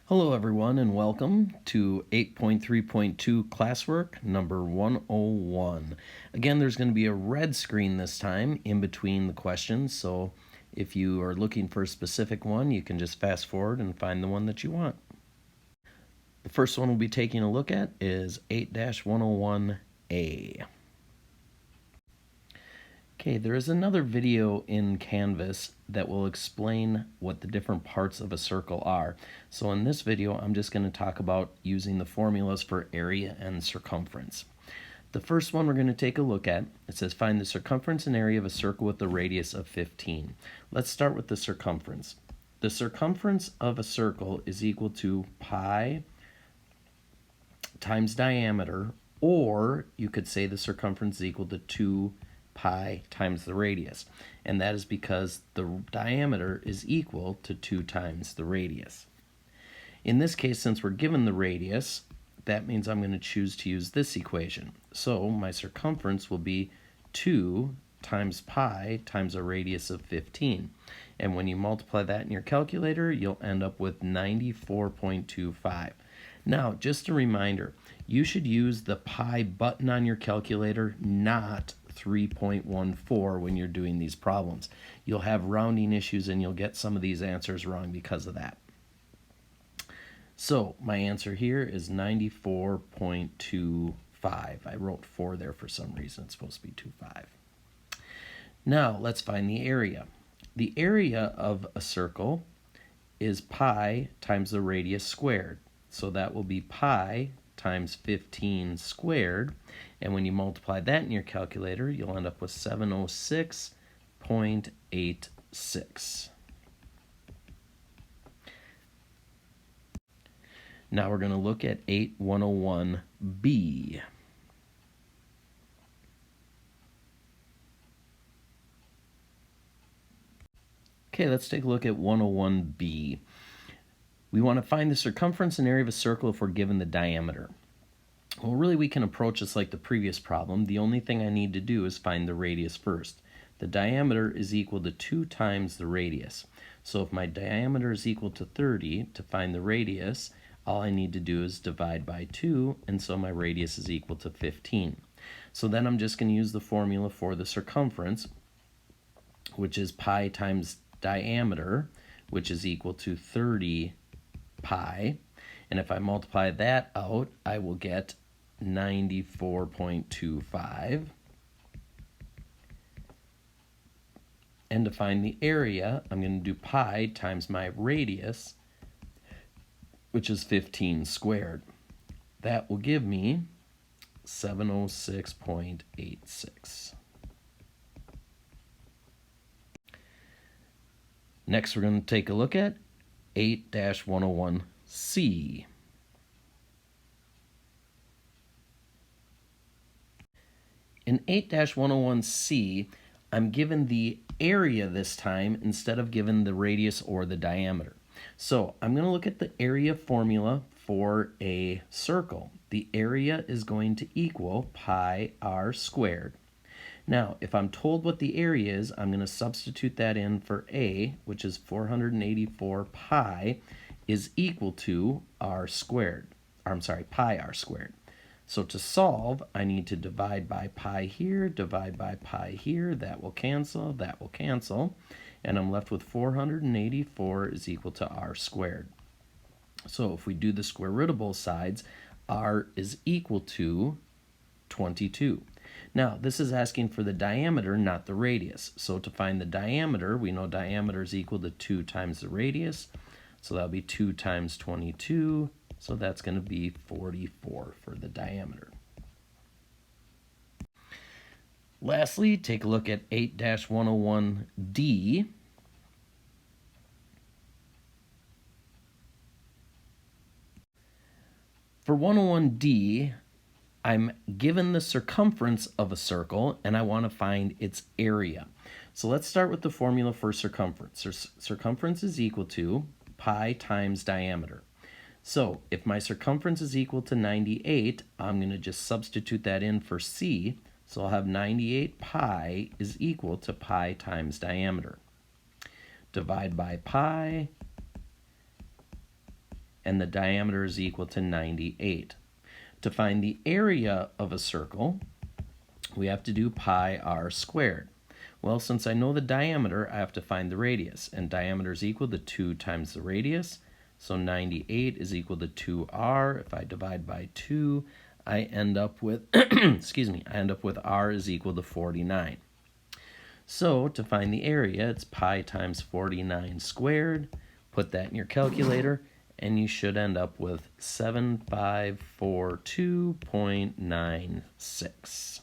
Hello everyone and welcome to 8.3.2 Classwork number 101. Again, there's going to be a red screen this time in between the questions, so if you are looking for a specific one, you can just fast forward and find the one that you want. The first one we'll be taking a look at is 8-101A. Okay, there is another video in Canvas that will explain what the different parts of a circle are. So in this video, I'm just going to talk about using the formulas for area and circumference. The first one we're going to take a look at, it says find the circumference and area of a circle with a radius of 15. Let's start with the circumference. The circumference of a circle is equal to pi times diameter, or you could say the circumference is equal to 2 pi times the radius, and that is because the diameter is equal to 2 times the radius. In this case, since we're given the radius, that means I'm going to choose to use this equation. So my circumference will be 2 times pi times a radius of 15, and when you multiply that in your calculator, you'll end up with 94.25. Now, just a reminder, you should use the pi button on your calculator, not 3.14 when you're doing these problems. You'll have rounding issues and you'll get some of these answers wrong because of that. So my answer here is 94.25. I wrote 4 there for some reason. It's supposed to be 25. Now let's find the area. The area of a circle is pi times the radius squared. So that will be pi times 15 squared, and when you multiply that in your calculator, you'll end up with 706.86. Now we're going to look at 8-101B. Okay, let's take a look at 101B. We want to find the circumference and area of a circle if we're given the diameter. Well, really, we can approach this like the previous problem. The only thing I need to do is find the radius first. The diameter is equal to 2 times the radius. So if my diameter is equal to 30, to find the radius, all I need to do is divide by 2, and so my radius is equal to 15. So then I'm just going to use the formula for the circumference, which is pi times diameter, which is equal to 30 pi, and if I multiply that out, I will get 94.25. And to find the area, I'm going to do pi times my radius, which is 15 squared. That will give me 706.86. Next, we're going to take a look at 8-101C. In 8-101C, I'm given the area this time instead of given the radius or the diameter. So I'm going to look at the area formula for a circle. The area is going to equal pi r squared. Now, if I'm told what the area is, I'm going to substitute that in for A, which is 484 pi, is equal to r squared. Pi r squared. So to solve, I need to divide by pi here, divide by pi here. That will cancel, and I'm left with 484 is equal to r squared. So if we do the square root of both sides, r is equal to 22. Now, this is asking for the diameter, not the radius. So to find the diameter, we know diameter is equal to 2 times the radius. So that'll be 2 times 22. So that's going to be 44 for the diameter. Lastly, take a look at 8-101D. For 101D, I'm given the circumference of a circle, and I want to find its area. So let's start with the formula for circumference. Circumference is equal to pi times diameter. So if my circumference is equal to 98, I'm going to just substitute that in for C. So I'll have 98 pi is equal to pi times diameter. Divide by pi, and the diameter is equal to 98. To find the area of a circle, we have to do pi r squared. Well, since I know the diameter, I have to find the radius, and diameter is equal to 2 times the radius, so 98 is equal to 2r. If I divide by 2, I end up with, excuse me, I end up with r is equal to 49. So to find the area, it's pi times 49 squared. Put that in your calculator, and you should end up with 7542.96.